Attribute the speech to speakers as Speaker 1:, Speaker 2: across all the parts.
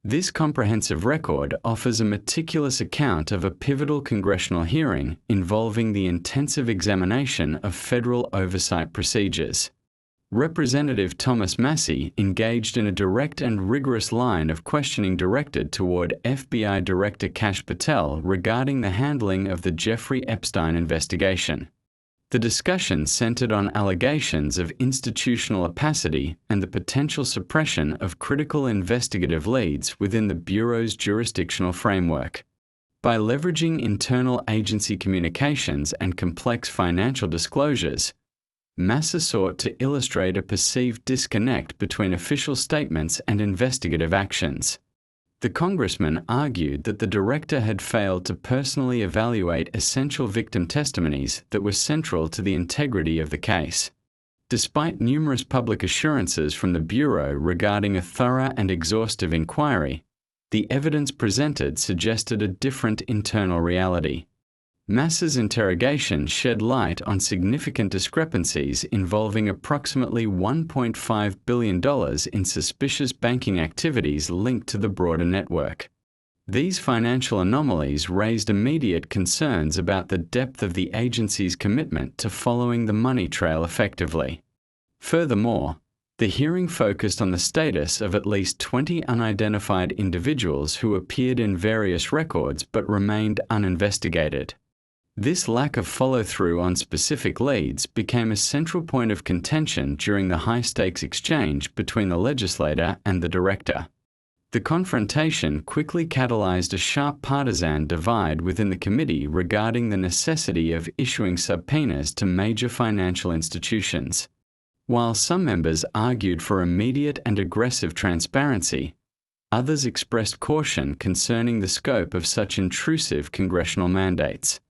Speaker 1: This comprehensive record offers a meticulous account of a pivotal congressional hearing involving the intensive examination of federal oversight procedures. Representative Thomas Massie engaged in a direct and rigorous line of questioning directed toward FBI Director Kash Patel regarding the handling of the Jeffrey Epstein investigation. The discussion centered on allegations of institutional opacity and the potential suppression of critical investigative leads within the Bureau's jurisdictional framework. By leveraging internal agency communications and complex financial disclosures, Massie sought to illustrate a perceived disconnect between official statements and investigative actions. The congressman argued that the director had failed to personally evaluate essential victim testimonies that were central to the integrity of the case. Despite numerous public assurances from the Bureau regarding a thorough and exhaustive inquiry, the evidence presented suggested a different internal reality. Massie's interrogation shed light on significant discrepancies involving approximately $1.5 billion in suspicious banking activities linked to the broader network. These financial anomalies raised immediate concerns about the depth of the agency's commitment to following the money trail effectively. Furthermore, the hearing focused on the status of at least 20 unidentified individuals who appeared in various records but remained uninvestigated. This lack of follow-through on specific leads became a central point of contention during the high-stakes exchange between the legislator and the director. The confrontation quickly catalyzed a sharp partisan divide within the committee regarding the necessity of issuing subpoenas to major financial institutions. While some members argued for immediate and aggressive transparency, others expressed caution concerning the scope of such intrusive congressional mandates.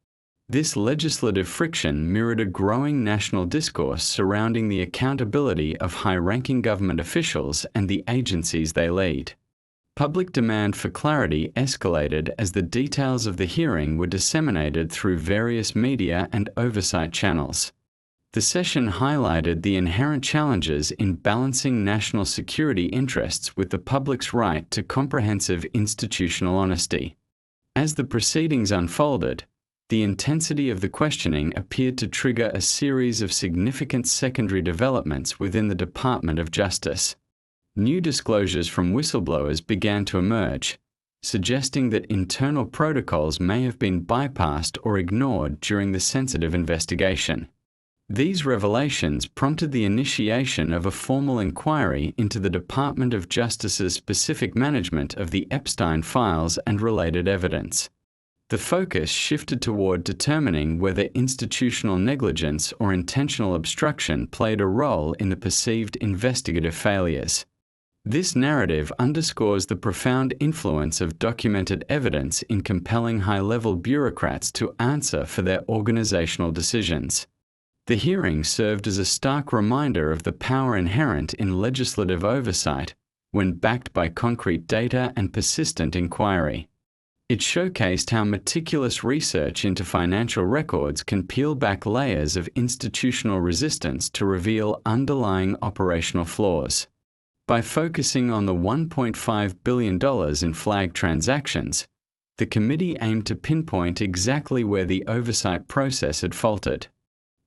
Speaker 1: This legislative friction mirrored a growing national discourse surrounding the accountability of high-ranking government officials and the agencies they lead. Public demand for clarity escalated as the details of the hearing were disseminated through various media and oversight channels. The session highlighted the inherent challenges in balancing national security interests with the public's right to comprehensive institutional honesty. As the proceedings unfolded, the intensity of the questioning appeared to trigger a series of significant secondary developments within the Department of Justice. New disclosures from whistleblowers began to emerge, suggesting that internal protocols may have been bypassed or ignored during the sensitive investigation. These revelations prompted the initiation of a formal inquiry into the Department of Justice's specific management of the Epstein Files and related evidence. The focus shifted toward determining whether institutional negligence or intentional obstruction played a role in the perceived investigative failures. This narrative underscores the profound influence of documented evidence in compelling high-level bureaucrats to answer for their organizational decisions. The hearing served as a stark reminder of the power inherent in legislative oversight when backed by concrete data and persistent inquiry. It showcased how meticulous research into financial records can peel back layers of institutional resistance to reveal underlying operational flaws. By focusing on the $1.5 billion in flagged transactions, the committee aimed to pinpoint exactly where the oversight process had faltered.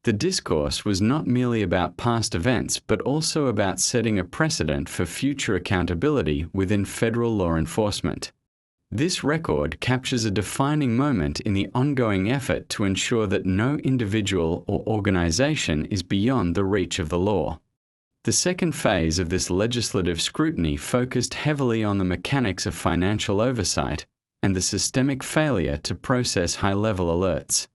Speaker 1: The discourse was not merely about past events but also about setting a precedent for future accountability within federal law enforcement. This record captures a defining moment in the ongoing effort to ensure that no individual or organization is beyond the reach of the law. The second phase of this legislative scrutiny focused heavily on the mechanics of financial oversight and the systemic failure to process high-level alerts.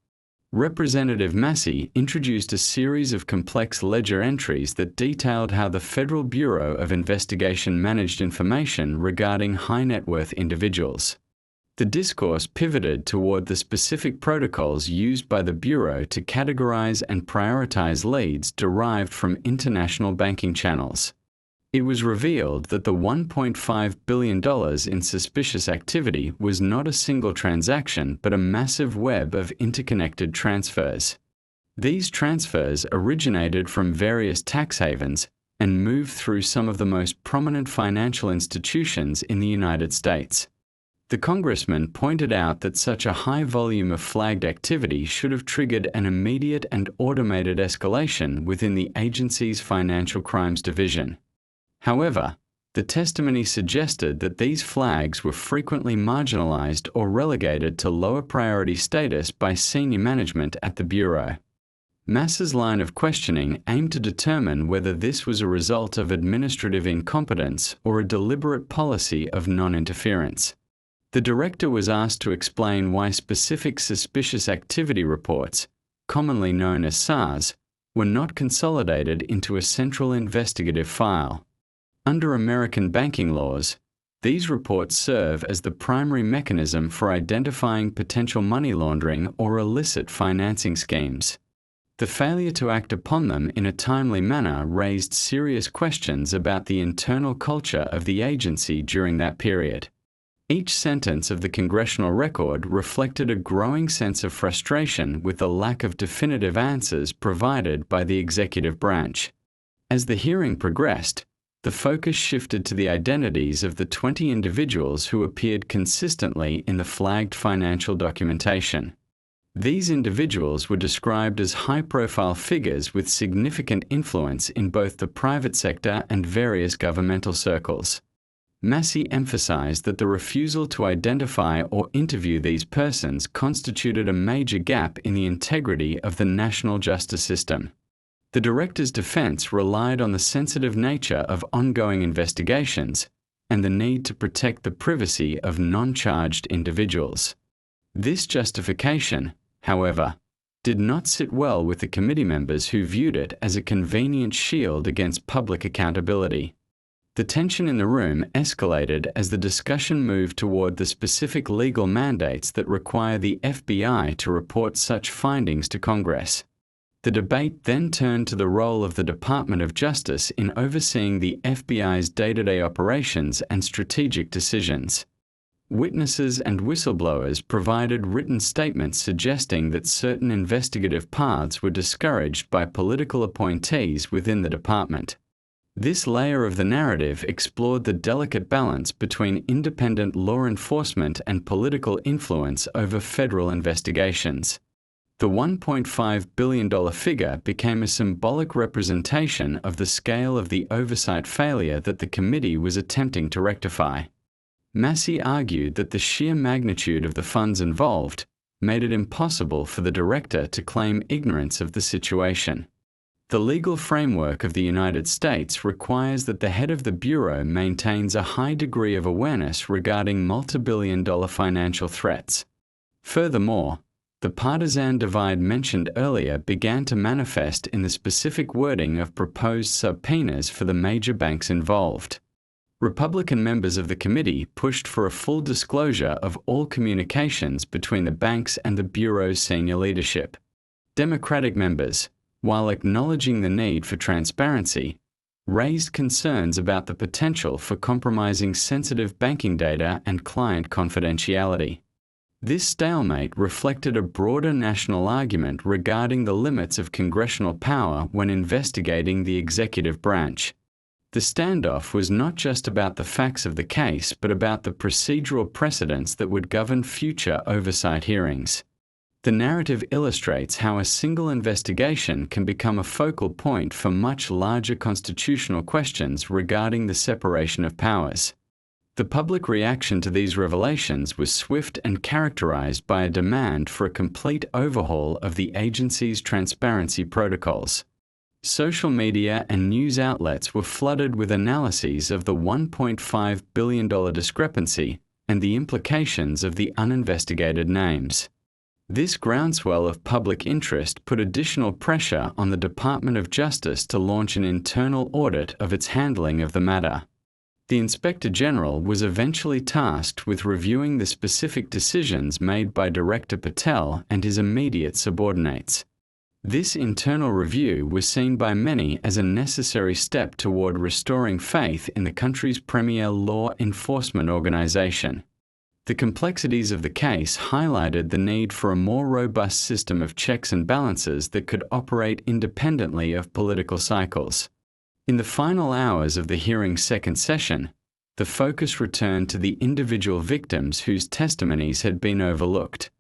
Speaker 1: Representative Massie introduced a series of complex ledger entries that detailed how the Federal Bureau of Investigation managed information regarding high-net-worth individuals. The discourse pivoted toward the specific protocols used by the Bureau to categorize and prioritize leads derived from international banking channels. It was revealed that the $1.5 billion in suspicious activity was not a single transaction but a massive web of interconnected transfers. These transfers originated from various tax havens, and move through some of the most prominent financial institutions in the United States. The congressman pointed out that such a high volume of flagged activity should have triggered an immediate and automated escalation within the agency's Financial Crimes Division. However, the testimony suggested that these flags were frequently marginalized or relegated to lower priority status by senior management at the Bureau. Massie's line of questioning aimed to determine whether this was a result of administrative incompetence or a deliberate policy of non-interference. The director was asked to explain why specific suspicious activity reports, commonly known as SARs, were not consolidated into a central investigative file. Under American banking laws, these reports serve as the primary mechanism for identifying potential money laundering or illicit financing schemes. The failure to act upon them in a timely manner raised serious questions about the internal culture of the agency during that period. Each sentence of the congressional record reflected a growing sense of frustration with the lack of definitive answers provided by the executive branch. As the hearing progressed, the focus shifted to the identities of the 20 individuals who appeared consistently in the flagged financial documentation. These individuals were described as high-profile figures with significant influence in both the private sector and various governmental circles. Massie emphasized that the refusal to identify or interview these persons constituted a major gap in the integrity of the national justice system. The director's defense relied on the sensitive nature of ongoing investigations and the need to protect the privacy of non-charged individuals. This justification, however, did not sit well with the committee members who viewed it as a convenient shield against public accountability. The tension in the room escalated as the discussion moved toward the specific legal mandates that require the FBI to report such findings to Congress. The debate then turned to the role of the Department of Justice in overseeing the FBI's day-to-day operations and strategic decisions. Witnesses and whistleblowers provided written statements suggesting that certain investigative paths were discouraged by political appointees within the department. This layer of the narrative explored the delicate balance between independent law enforcement and political influence over federal investigations. The $1.5 billion figure became a symbolic representation of the scale of the oversight failure that the committee was attempting to rectify. Massie argued that the sheer magnitude of the funds involved made it impossible for the director to claim ignorance of the situation. The legal framework of the United States requires that the head of the Bureau maintains a high degree of awareness regarding multi-billion-dollar financial threats. Furthermore, the partisan divide mentioned earlier began to manifest in the specific wording of proposed subpoenas for the major banks involved. Republican members of the committee pushed for a full disclosure of all communications between the banks and the Bureau's senior leadership. Democratic members, while acknowledging the need for transparency, raised concerns about the potential for compromising sensitive banking data and client confidentiality. This stalemate reflected a broader national argument regarding the limits of congressional power when investigating the executive branch. The standoff was not just about the facts of the case, but about the procedural precedents that would govern future oversight hearings. The narrative illustrates how a single investigation can become a focal point for much larger constitutional questions regarding the separation of powers. The public reaction to these revelations was swift and characterized by a demand for a complete overhaul of the agency's transparency protocols. Social media and news outlets were flooded with analyses of the $1.5 billion discrepancy and the implications of the uninvestigated names. This groundswell of public interest put additional pressure on the Department of Justice to launch an internal audit of its handling of the matter. The Inspector General was eventually tasked with reviewing the specific decisions made by Director Patel and his immediate subordinates. This internal review was seen by many as a necessary step toward restoring faith in the country's premier law enforcement organization. The complexities of the case highlighted the need for a more robust system of checks and balances that could operate independently of political cycles. In the final hours of the hearing's second session, the focus returned to the individual victims whose testimonies had been overlooked.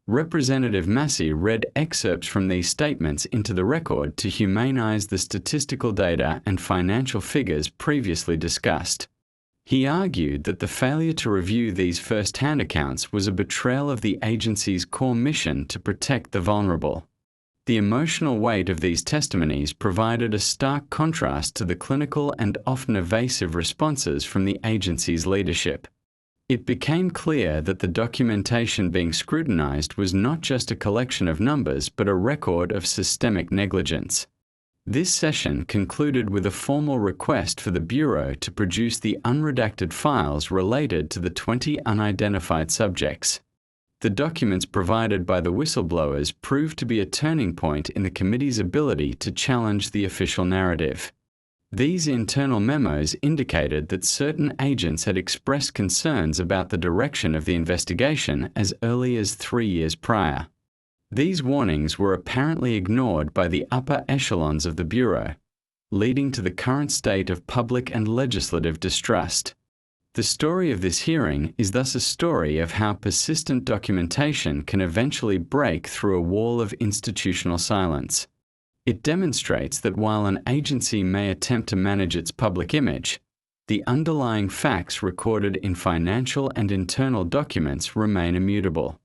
Speaker 1: Representative Massie read excerpts from these statements into the record to humanize the statistical data and financial figures previously discussed. He argued that the failure to review these first-hand accounts was a betrayal of the agency's core mission to protect the vulnerable. The emotional weight of these testimonies provided a stark contrast to the clinical and often evasive responses from the agency's leadership. It became clear that the documentation being scrutinized was not just a collection of numbers but a record of systemic negligence. This session concluded with a formal request for the Bureau to produce the unredacted files related to the 20 unidentified subjects. The documents provided by the whistleblowers proved to be a turning point in the committee's ability to challenge the official narrative. These internal memos indicated that certain agents had expressed concerns about the direction of the investigation as early as 3 years prior. These warnings were apparently ignored by the upper echelons of the Bureau, leading to the current state of public and legislative distrust. The story of this hearing is thus a story of how persistent documentation can eventually break through a wall of institutional silence. It demonstrates that while an agency may attempt to manage its public image, the underlying facts recorded in financial and internal documents remain immutable.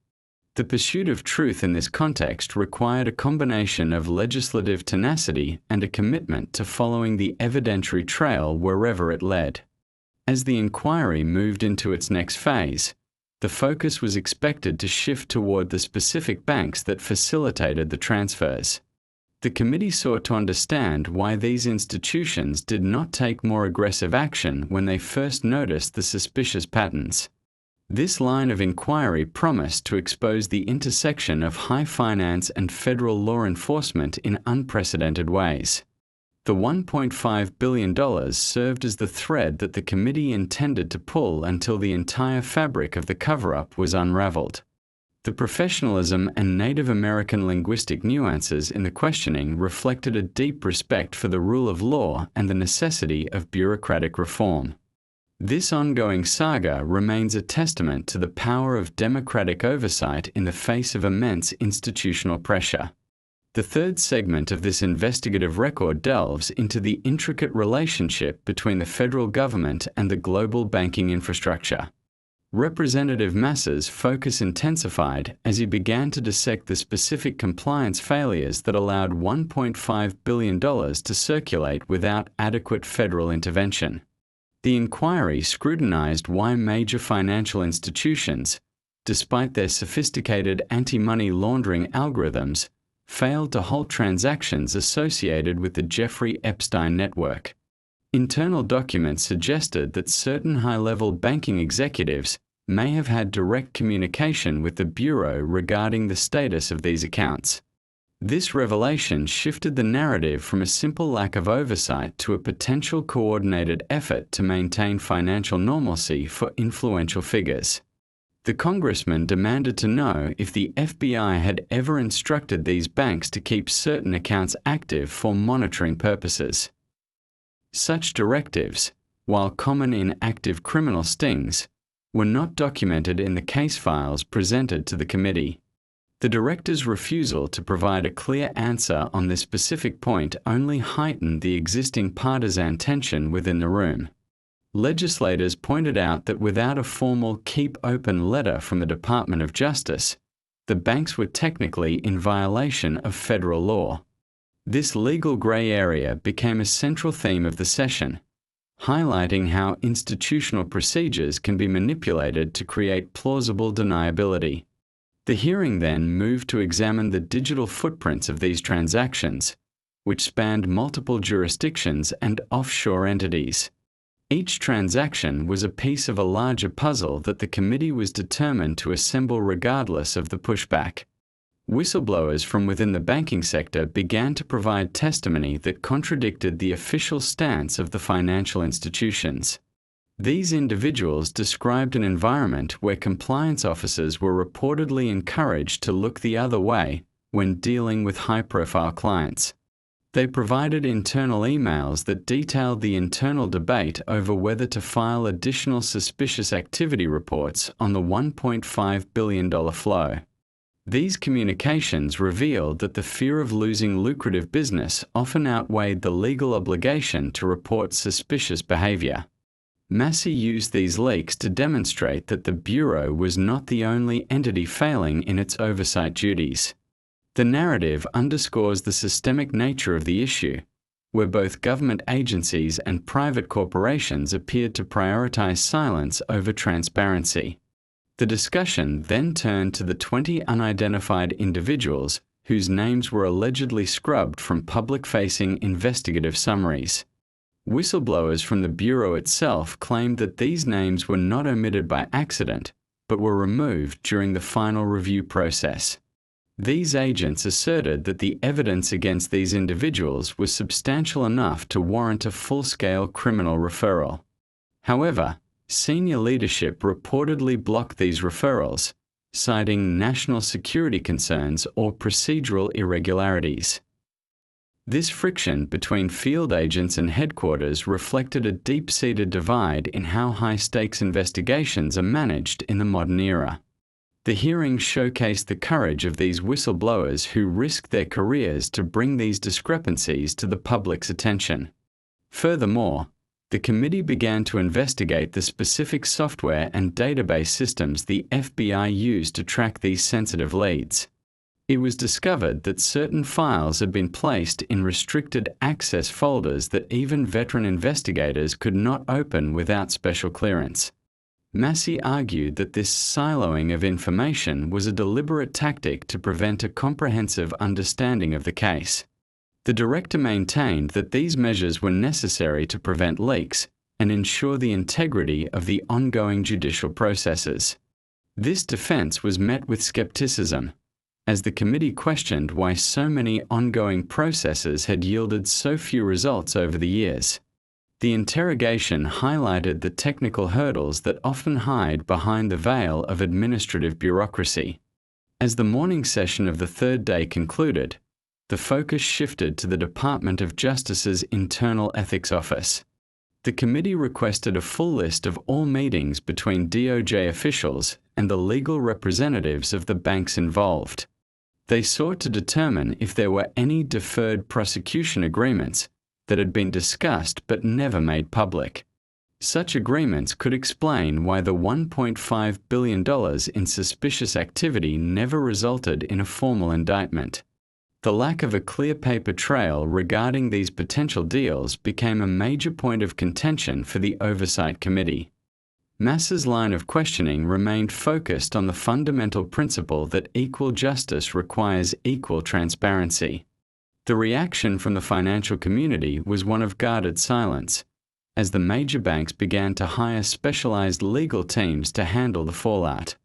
Speaker 1: The pursuit of truth in this context required a combination of legislative tenacity and a commitment to following the evidentiary trail wherever it led. As the inquiry moved into its next phase, the focus was expected to shift toward the specific banks that facilitated the transfers. The committee sought to understand why these institutions did not take more aggressive action when they first noticed the suspicious patterns. This line of inquiry promised to expose the intersection of high finance and federal law enforcement in unprecedented ways. The $1.5 billion served as the thread that the committee intended to pull until the entire fabric of the cover-up was unraveled. The professionalism and Native American linguistic nuances in the questioning reflected a deep respect for the rule of law and the necessity of bureaucratic reform. This ongoing saga remains a testament to the power of democratic oversight in the face of immense institutional pressure. The third segment of this investigative record delves into the intricate relationship between the federal government and the global banking infrastructure. Representative Massie's focus intensified as he began to dissect the specific compliance failures that allowed $1.5 billion to circulate without adequate federal intervention. The inquiry scrutinized why major financial institutions, despite their sophisticated anti-money laundering algorithms, failed to halt transactions associated with the Jeffrey Epstein network. Internal documents suggested that certain high-level banking executives may have had direct communication with the Bureau regarding the status of these accounts. This revelation shifted the narrative from a simple lack of oversight to a potential coordinated effort to maintain financial normalcy for influential figures. The congressman demanded to know if the FBI had ever instructed these banks to keep certain accounts active for monitoring purposes. Such directives, while common in active criminal stings, were not documented in the case files presented to the committee. The director's refusal to provide a clear answer on this specific point only heightened the existing partisan tension within the room. Legislators pointed out that without a formal keep open letter from the Department of Justice, the banks were technically in violation of federal law. This legal gray area became a central theme of the session, highlighting how institutional procedures can be manipulated to create plausible deniability. The hearing then moved to examine the digital footprints of these transactions, which spanned multiple jurisdictions and offshore entities. Each transaction was a piece of a larger puzzle that the committee was determined to assemble regardless of the pushback. Whistleblowers from within the banking sector began to provide testimony that contradicted the official stance of the financial institutions. These individuals described an environment where compliance officers were reportedly encouraged to look the other way when dealing with high-profile clients. They provided internal emails that detailed the internal debate over whether to file additional suspicious activity reports on the $1.5 billion flow. These communications revealed that the fear of losing lucrative business often outweighed the legal obligation to report suspicious behavior. Massie used these leaks to demonstrate that the Bureau was not the only entity failing in its oversight duties. The narrative underscores the systemic nature of the issue, where both government agencies and private corporations appeared to prioritize silence over transparency. The discussion then turned to the 20 unidentified individuals whose names were allegedly scrubbed from public-facing investigative summaries. Whistleblowers from the Bureau itself claimed that these names were not omitted by accident, but were removed during the final review process. These agents asserted that the evidence against these individuals was substantial enough to warrant a full-scale criminal referral. However, senior leadership reportedly blocked these referrals, citing national security concerns or procedural irregularities. This friction between field agents and headquarters reflected a deep-seated divide in how high-stakes investigations are managed in the modern era. The hearings showcased the courage of these whistleblowers who risked their careers to bring these discrepancies to the public's attention. Furthermore, the committee began to investigate the specific software and database systems the FBI used to track these sensitive leads. It was discovered that certain files had been placed in restricted access folders that even veteran investigators could not open without special clearance. Massie argued that this siloing of information was a deliberate tactic to prevent a comprehensive understanding of the case. The director maintained that these measures were necessary to prevent leaks and ensure the integrity of the ongoing judicial processes. This defense was met with skepticism, as the committee questioned why so many ongoing processes had yielded so few results over the years. The interrogation highlighted the technical hurdles that often hide behind the veil of administrative bureaucracy. As the morning session of the third day concluded, the focus shifted to the Department of Justice's Internal Ethics Office. The committee requested a full list of all meetings between DOJ officials and the legal representatives of the banks involved. They sought to determine if there were any deferred prosecution agreements that had been discussed but never made public. Such agreements could explain why the $1.5 billion in suspicious activity never resulted in a formal indictment. The lack of a clear paper trail regarding these potential deals became a major point of contention for the Oversight Committee. Mass's line of questioning remained focused on the fundamental principle that equal justice requires equal transparency. The reaction from the financial community was one of guarded silence, as the major banks began to hire specialized legal teams to handle the fallout.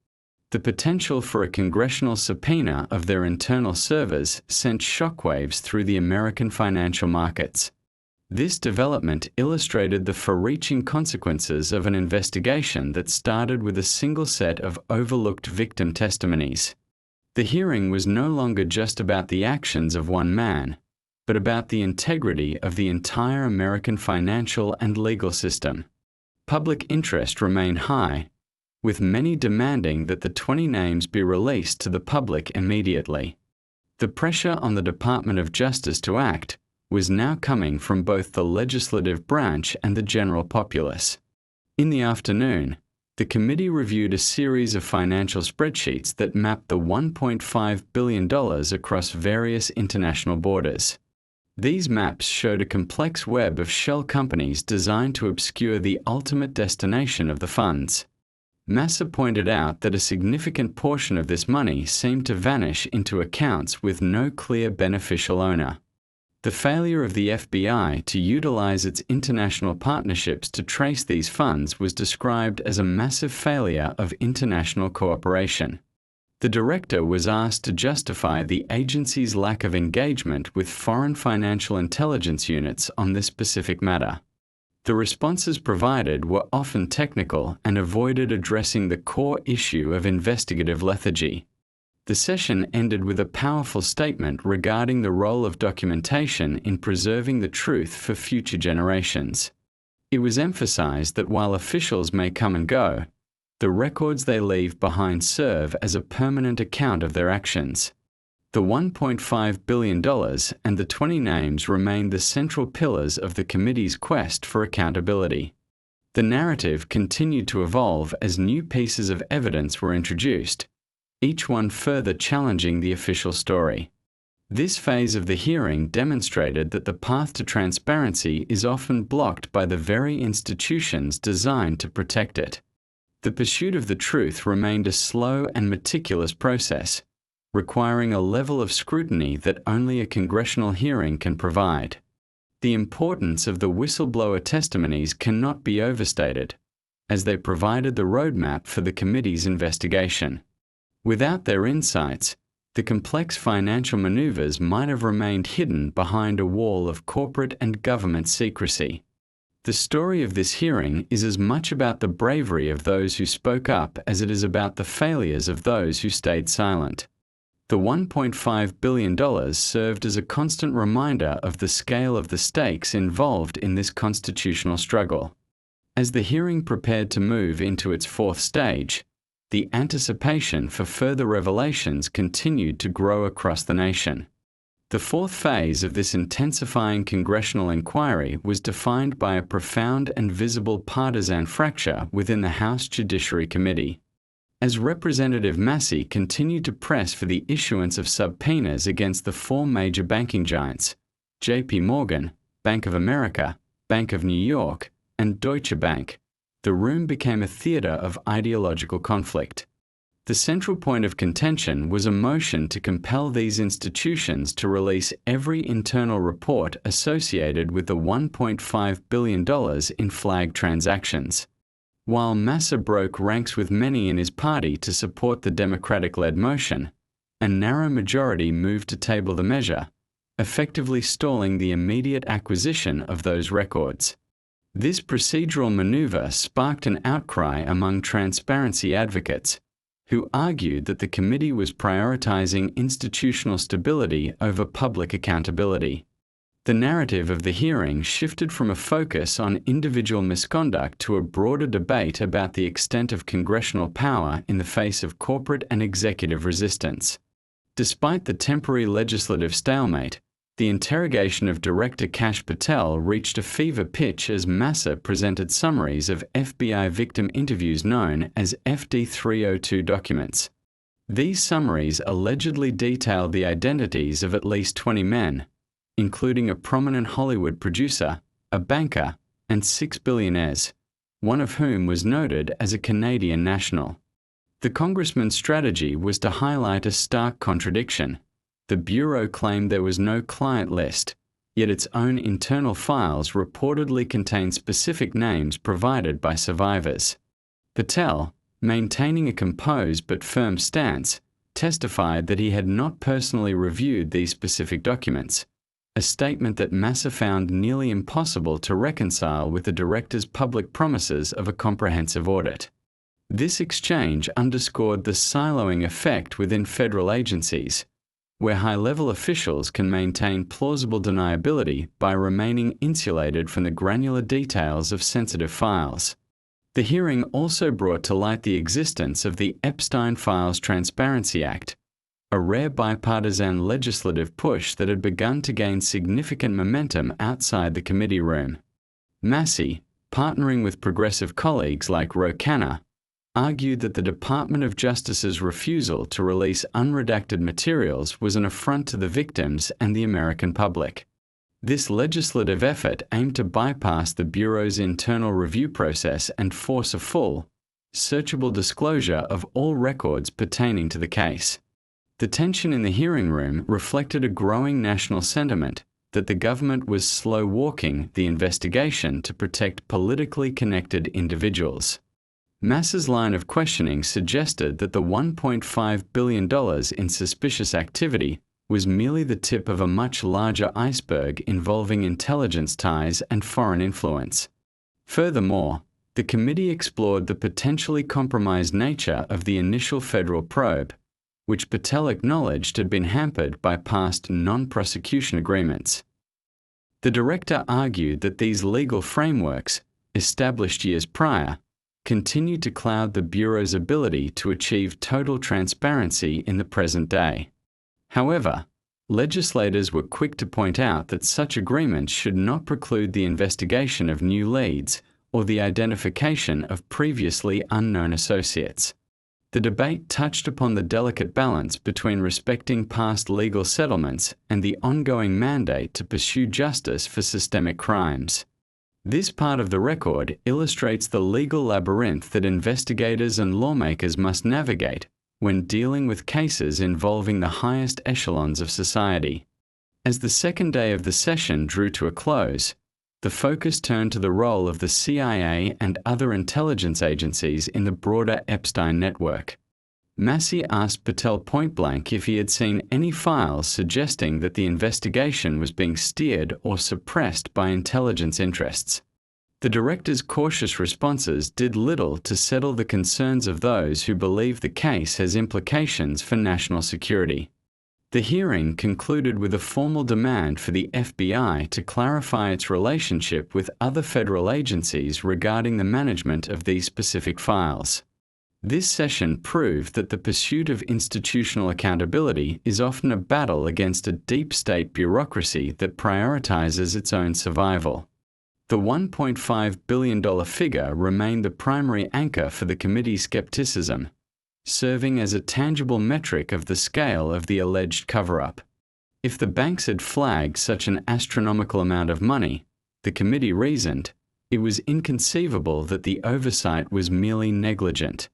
Speaker 1: The potential for a congressional subpoena of their internal servers sent shockwaves through the American financial markets. This development illustrated the far-reaching consequences of an investigation that started with a single set of overlooked victim testimonies. The hearing was no longer just about the actions of one man, but about the integrity of the entire American financial and legal system. Public interest remained high, with many demanding that the 20 names be released to the public immediately. The pressure on the Department of Justice to act was now coming from both the legislative branch and the general populace. In the afternoon, the committee reviewed a series of financial spreadsheets that mapped the $1.5 billion across various international borders. These maps showed a complex web of shell companies designed to obscure the ultimate destination of the funds. Massie pointed out that a significant portion of this money seemed to vanish into accounts with no clear beneficial owner. The failure of the FBI to utilize its international partnerships to trace these funds was described as a massive failure of international cooperation. The director was asked to justify the agency's lack of engagement with foreign financial intelligence units on this specific matter. The responses provided were often technical and avoided addressing the core issue of investigative lethargy. The session ended with a powerful statement regarding the role of documentation in preserving the truth for future generations. It was emphasized that while officials may come and go, the records they leave behind serve as a permanent account of their actions. The $1.5 billion and the 20 names remained the central pillars of the committee's quest for accountability. The narrative continued to evolve as new pieces of evidence were introduced, each one further challenging the official story. This phase of the hearing demonstrated that the path to transparency is often blocked by the very institutions designed to protect it. The pursuit of the truth remained a slow and meticulous process, requiring a level of scrutiny that only a congressional hearing can provide. The importance of the whistleblower testimonies cannot be overstated, as they provided the roadmap for the committee's investigation. Without their insights, the complex financial maneuvers might have remained hidden behind a wall of corporate and government secrecy. The story of this hearing is as much about the bravery of those who spoke up as it is about the failures of those who stayed silent. The $1.5 billion served as a constant reminder of the scale of the stakes involved in this constitutional struggle. As the hearing prepared to move into its fourth stage, the anticipation for further revelations continued to grow across the nation. The fourth phase of this intensifying congressional inquiry was defined by a profound and visible partisan fracture within the House Judiciary Committee. As Representative Massie continued to press for the issuance of subpoenas against the four major banking giants, J.P. Morgan, Bank of America, Bank of New York, and Deutsche Bank, the room became a theater of ideological conflict. The central point of contention was a motion to compel these institutions to release every internal report associated with the $1.5 billion in flagged transactions. While Massie broke ranks with many in his party to support the Democratic-led motion, a narrow majority moved to table the measure, effectively stalling the immediate acquisition of those records. This procedural maneuver sparked an outcry among transparency advocates, who argued that the committee was prioritizing institutional stability over public accountability. The narrative of the hearing shifted from a focus on individual misconduct to a broader debate about the extent of congressional power in the face of corporate and executive resistance. Despite the temporary legislative stalemate, the interrogation of Director Kash Patel reached a fever pitch as Massie presented summaries of FBI victim interviews known as FD 302 documents. These summaries allegedly detailed the identities of at least 20 men, including a prominent Hollywood producer, a banker, and 6 billionaires, one of whom was noted as a Canadian national. The congressman's strategy was to highlight a stark contradiction. The Bureau claimed there was no client list, yet its own internal files reportedly contained specific names provided by survivors. Patel, maintaining a composed but firm stance, testified that he had not personally reviewed these specific documents, a statement that Massie found nearly impossible to reconcile with the director's public promises of a comprehensive audit. This exchange underscored the siloing effect within federal agencies, where high-level officials can maintain plausible deniability by remaining insulated from the granular details of sensitive files. The hearing also brought to light the existence of the Epstein Files Transparency Act, a rare bipartisan legislative push that had begun to gain significant momentum outside the committee room. Massie, partnering with progressive colleagues like Ro Khanna, argued that the Department of Justice's refusal to release unredacted materials was an affront to the victims and the American public. This legislative effort aimed to bypass the Bureau's internal review process and force a full, searchable disclosure of all records pertaining to the case. The tension in the hearing room reflected a growing national sentiment that the government was slow-walking the investigation to protect politically connected individuals. Massie's line of questioning suggested that the $1.5 billion in suspicious activity was merely the tip of a much larger iceberg involving intelligence ties and foreign influence. Furthermore, the committee explored the potentially compromised nature of the initial federal probe, which Patel acknowledged had been hampered by past non-prosecution agreements. The director argued that these legal frameworks, established years prior, continued to cloud the Bureau's ability to achieve total transparency in the present day. However, legislators were quick to point out that such agreements should not preclude the investigation of new leads or the identification of previously unknown associates. The debate touched upon the delicate balance between respecting past legal settlements and the ongoing mandate to pursue justice for systemic crimes. This part of the record illustrates the legal labyrinth that investigators and lawmakers must navigate when dealing with cases involving the highest echelons of society. As the second day of the session drew to a close, the focus turned to the role of the CIA and other intelligence agencies in the broader Epstein network. Massie asked Patel point-blank if he had seen any files suggesting that the investigation was being steered or suppressed by intelligence interests. The director's cautious responses did little to settle the concerns of those who believe the case has implications for national security. The hearing concluded with a formal demand for the FBI to clarify its relationship with other federal agencies regarding the management of these specific files. This session proved that the pursuit of institutional accountability is often a battle against a deep state bureaucracy that prioritizes its own survival. The $1.5 billion figure remained the primary anchor for the committee's skepticism, serving as a tangible metric of the scale of the alleged cover-up. If the banks had flagged such an astronomical amount of money, the committee reasoned, it was inconceivable that the oversight was merely negligent.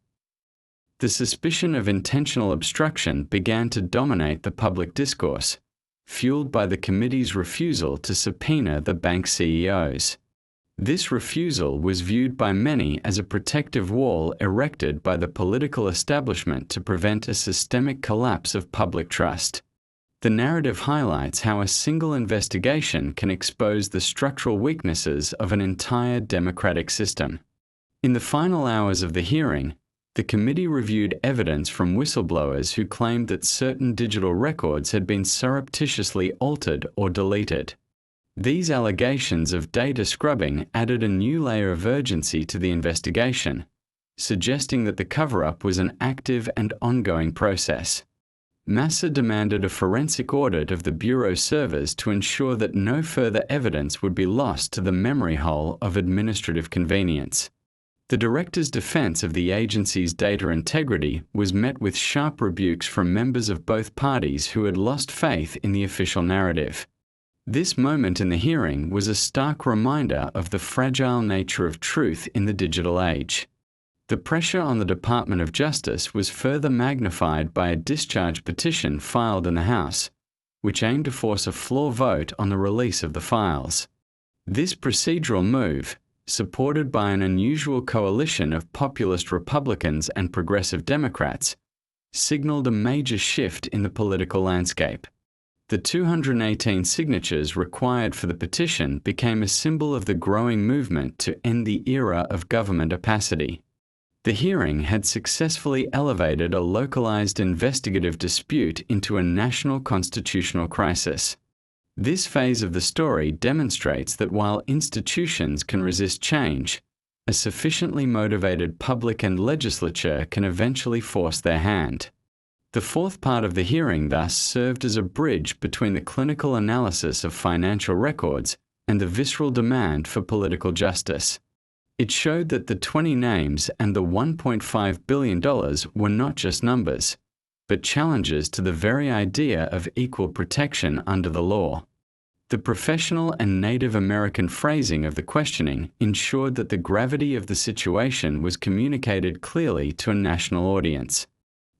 Speaker 1: The suspicion of intentional obstruction began to dominate the public discourse, fueled by the committee's refusal to subpoena the bank CEOs. This refusal was viewed by many as a protective wall erected by the political establishment to prevent a systemic collapse of public trust. The narrative highlights how a single investigation can expose the structural weaknesses of an entire democratic system. In the final hours of the hearing, the committee reviewed evidence from whistleblowers who claimed that certain digital records had been surreptitiously altered or deleted. These allegations of data scrubbing added a new layer of urgency to the investigation, suggesting that the cover-up was an active and ongoing process. Massie demanded a forensic audit of the Bureau servers to ensure that no further evidence would be lost to the memory hole of administrative convenience. The director's defense of the agency's data integrity was met with sharp rebukes from members of both parties who had lost faith in the official narrative. This moment in the hearing was a stark reminder of the fragile nature of truth in the digital age. The pressure on the Department of Justice was further magnified by a discharge petition filed in the House, which aimed to force a floor vote on the release of the files. This procedural move, supported by an unusual coalition of populist Republicans and progressive Democrats, signaled a major shift in the political landscape. The 218 signatures required for the petition became a symbol of the growing movement to end the era of government opacity. The hearing had successfully elevated a localized investigative dispute into a national constitutional crisis. This phase of the story demonstrates that while institutions can resist change, a sufficiently motivated public and legislature can eventually force their hand. The fourth part of the hearing thus served as a bridge between the clinical analysis of financial records and the visceral demand for political justice. It showed that the 20 names and the $1.5 billion were not just numbers, but challenges to the very idea of equal protection under the law. The professional and Native American phrasing of the questioning ensured that the gravity of the situation was communicated clearly to a national audience.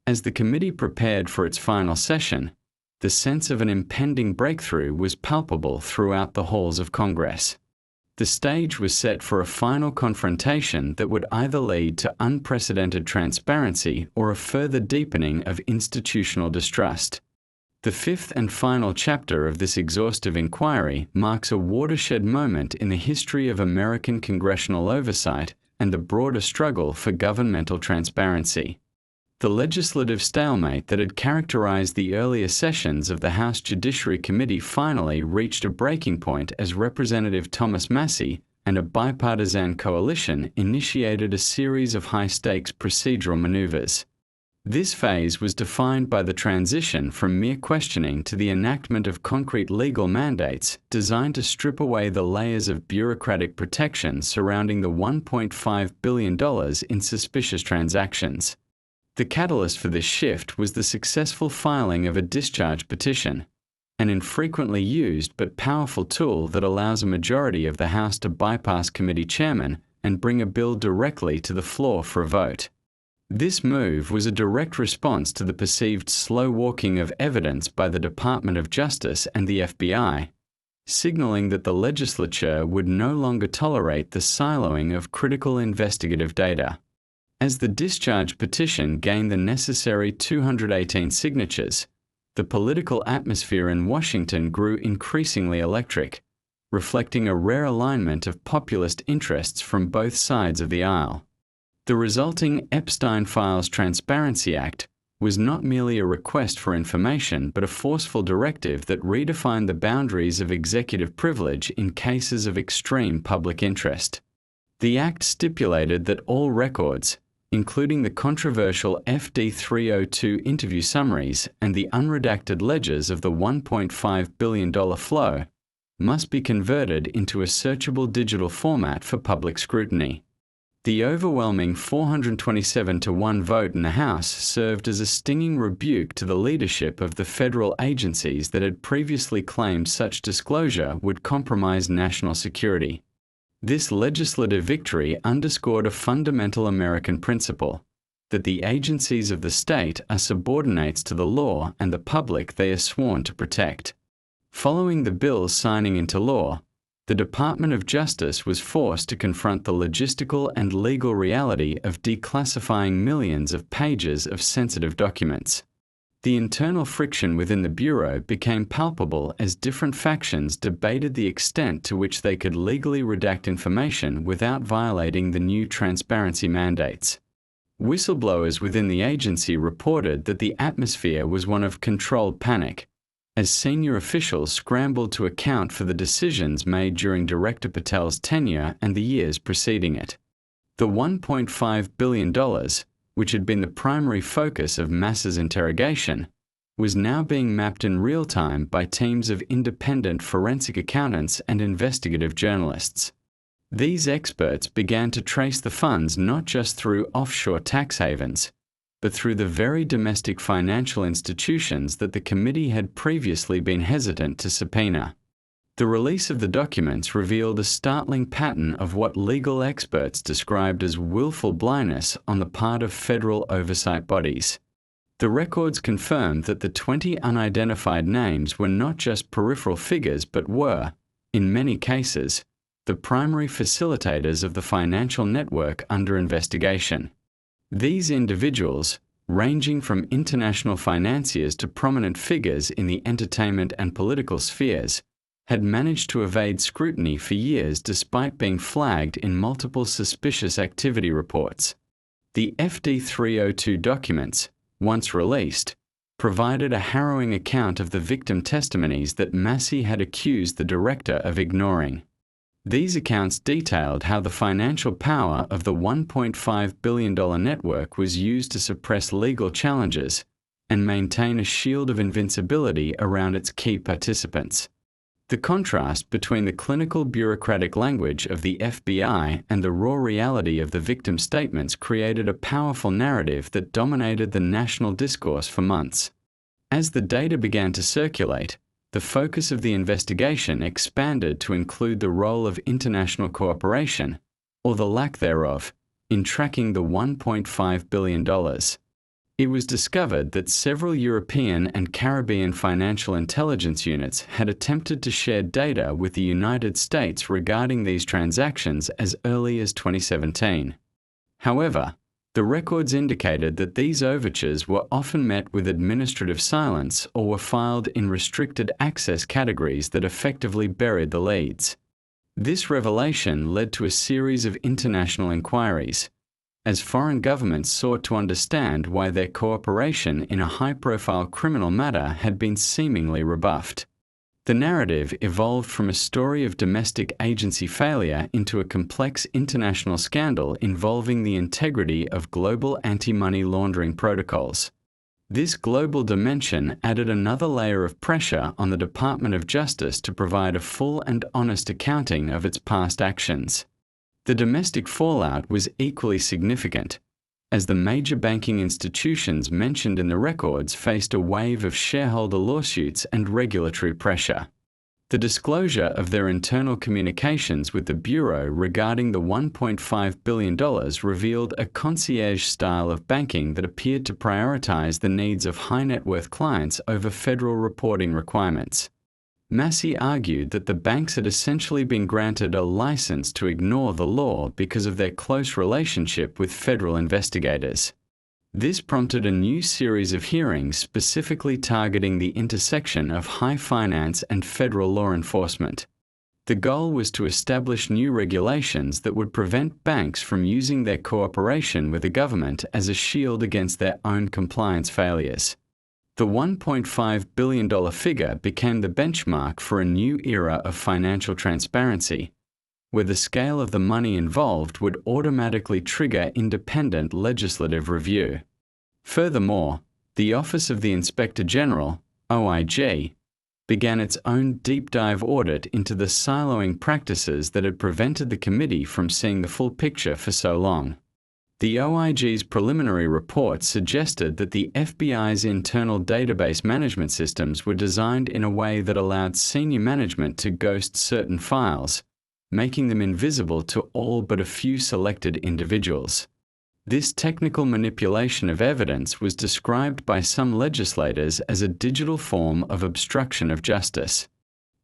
Speaker 1: As the committee prepared for its final session, the sense of an impending breakthrough was palpable throughout the halls of Congress. The stage was set for a final confrontation that would either lead to unprecedented transparency or a further deepening of institutional distrust. The fifth and final chapter of this exhaustive inquiry marks a watershed moment in the history of American congressional oversight and the broader struggle for governmental transparency. The legislative stalemate that had characterized the earlier sessions of the House Judiciary Committee finally reached a breaking point as Representative Thomas Massie and a bipartisan coalition initiated a series of high-stakes procedural maneuvers. This phase was defined by the transition from mere questioning to the enactment of concrete legal mandates designed to strip away the layers of bureaucratic protection surrounding the $1.5 billion in suspicious transactions. The catalyst for this shift was the successful filing of a discharge petition, an infrequently used but powerful tool that allows a majority of the House to bypass committee chairmen and bring a bill directly to the floor for a vote. This move was a direct response to the perceived slow walking of evidence by the Department of Justice and the FBI, signaling that the legislature would no longer tolerate the siloing of critical investigative data. As the discharge petition gained the necessary 218 signatures, the political atmosphere in Washington grew increasingly electric, reflecting a rare alignment of populist interests from both sides of the aisle. The resulting Epstein Files Transparency Act was not merely a request for information but a forceful directive that redefined the boundaries of executive privilege in cases of extreme public interest. The Act stipulated that all records, including the controversial FD 302 interview summaries and the unredacted ledgers of the $1.5 billion flow, must be converted into a searchable digital format for public scrutiny. The overwhelming 427-1 vote in the House served as a stinging rebuke to the leadership of the federal agencies that had previously claimed such disclosure would compromise national security. This legislative victory underscored a fundamental American principle, that the agencies of the state are subordinates to the law and the public they are sworn to protect. Following the bill's signing into law, the Department of Justice was forced to confront the logistical and legal reality of declassifying millions of pages of sensitive documents. The internal friction within the Bureau became palpable as different factions debated the extent to which they could legally redact information without violating the new transparency mandates. Whistleblowers within the agency reported that the atmosphere was one of controlled panic, as senior officials scrambled to account for the decisions made during Director Patel's tenure and the years preceding it. The $1.5 billion, which had been the primary focus of Massie's interrogation, was now being mapped in real time by teams of independent forensic accountants and investigative journalists. These experts began to trace the funds not just through offshore tax havens, but through the very domestic financial institutions that the committee had previously been hesitant to subpoena. The release of the documents revealed a startling pattern of what legal experts described as willful blindness on the part of federal oversight bodies. The records confirmed that the 20 unidentified names were not just peripheral figures but were, in many cases, the primary facilitators of the financial network under investigation. These individuals, ranging from international financiers to prominent figures in the entertainment and political spheres, had managed to evade scrutiny for years despite being flagged in multiple suspicious activity reports. The FD 302 documents, once released, provided a harrowing account of the victim testimonies that Massie had accused the director of ignoring. These accounts detailed how the financial power of the $1.5 billion network was used to suppress legal challenges and maintain a shield of invincibility around its key participants. The contrast between the clinical bureaucratic language of the FBI and the raw reality of the victim statements created a powerful narrative that dominated the national discourse for months. As the data began to circulate, the focus of the investigation expanded to include the role of international cooperation, or the lack thereof, in tracking the $1.5 billion. It was discovered that several European and Caribbean financial intelligence units had attempted to share data with the United States regarding these transactions as early as 2017. However, the records indicated that these overtures were often met with administrative silence or were filed in restricted access categories that effectively buried the leads. This revelation led to a series of international inquiries, as foreign governments sought to understand why their cooperation in a high-profile criminal matter had been seemingly rebuffed. The narrative evolved from a story of domestic agency failure into a complex international scandal involving the integrity of global anti-money laundering protocols. This global dimension added another layer of pressure on the Department of Justice to provide a full and honest accounting of its past actions. The domestic fallout was equally significant, as the major banking institutions mentioned in the records faced a wave of shareholder lawsuits and regulatory pressure. The disclosure of their internal communications with the Bureau regarding the $1.5 billion revealed a concierge style of banking that appeared to prioritize the needs of high-net-worth clients over federal reporting requirements. Massie argued that the banks had essentially been granted a license to ignore the law because of their close relationship with federal investigators. This prompted a new series of hearings specifically targeting the intersection of high finance and federal law enforcement. The goal was to establish new regulations that would prevent banks from using their cooperation with the government as a shield against their own compliance failures. The $1.5 billion figure became the benchmark for a new era of financial transparency, where the scale of the money involved would automatically trigger independent legislative review. Furthermore, the Office of the Inspector General, OIG, began its own deep dive audit into the siloing practices that had prevented the committee from seeing the full picture for so long. The OIG's preliminary report suggested that the FBI's internal database management systems were designed in a way that allowed senior management to ghost certain files, making them invisible to all but a few selected individuals. This technical manipulation of evidence was described by some legislators as a digital form of obstruction of justice.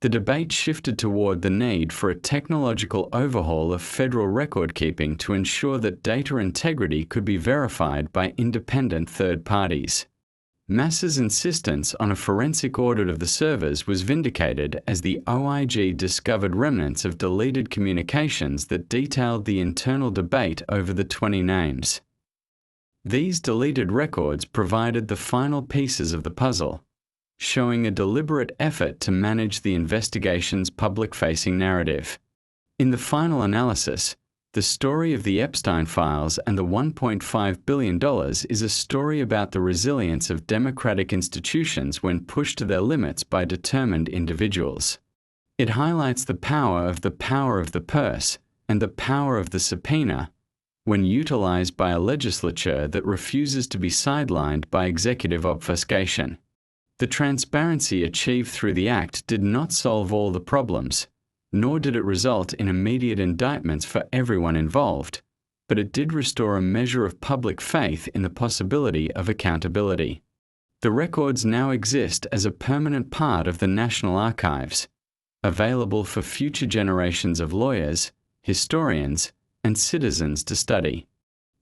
Speaker 1: The debate shifted toward the need for a technological overhaul of federal record-keeping to ensure that data integrity could be verified by independent third parties. Massie's insistence on a forensic audit of the servers was vindicated as the OIG discovered remnants of deleted communications that detailed the internal debate over the 20 names. These deleted records provided the final pieces of the puzzle, showing a deliberate effort to manage the investigation's public-facing narrative. In the final analysis, the story of the Epstein Files and the $1.5 billion is a story about the resilience of democratic institutions when pushed to their limits by determined individuals. It highlights the power of the purse and the power of the subpoena when utilized by a legislature that refuses to be sidelined by executive obfuscation. The transparency achieved through the Act did not solve all the problems, nor did it result in immediate indictments for everyone involved, but it did restore a measure of public faith in the possibility of accountability. The records now exist as a permanent part of the National Archives, available for future generations of lawyers, historians, and citizens to study.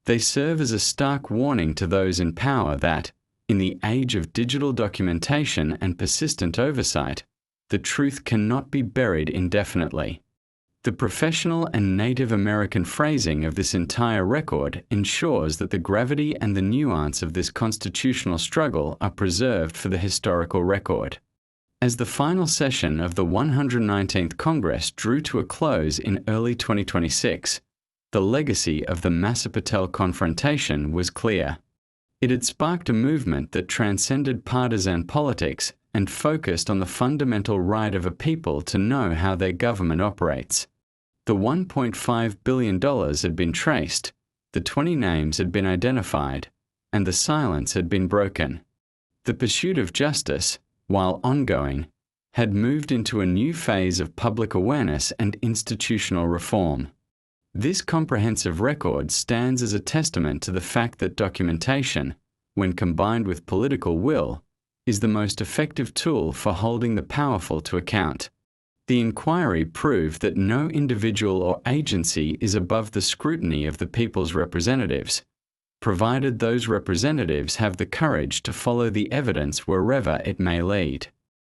Speaker 1: They serve as a stark warning to those in power that, in the age of digital documentation and persistent oversight, the truth cannot be buried indefinitely. The professional and Native American phrasing of this entire record ensures that the gravity and the nuance of this constitutional struggle are preserved for the historical record. As the final session of the 119th Congress drew to a close in early 2026, the legacy of the Massie confrontation was clear. It had sparked a movement that transcended partisan politics and focused on the fundamental right of a people to know how their government operates. The $1.5 billion had been traced, the 20 names had been identified, and the silence had been broken. The pursuit of justice, while ongoing, had moved into a new phase of public awareness and institutional reform. This comprehensive record stands as a testament to the fact that documentation, when combined with political will, is the most effective tool for holding the powerful to account. The inquiry proved that no individual or agency is above the scrutiny of the people's representatives, provided those representatives have the courage to follow the evidence wherever it may lead.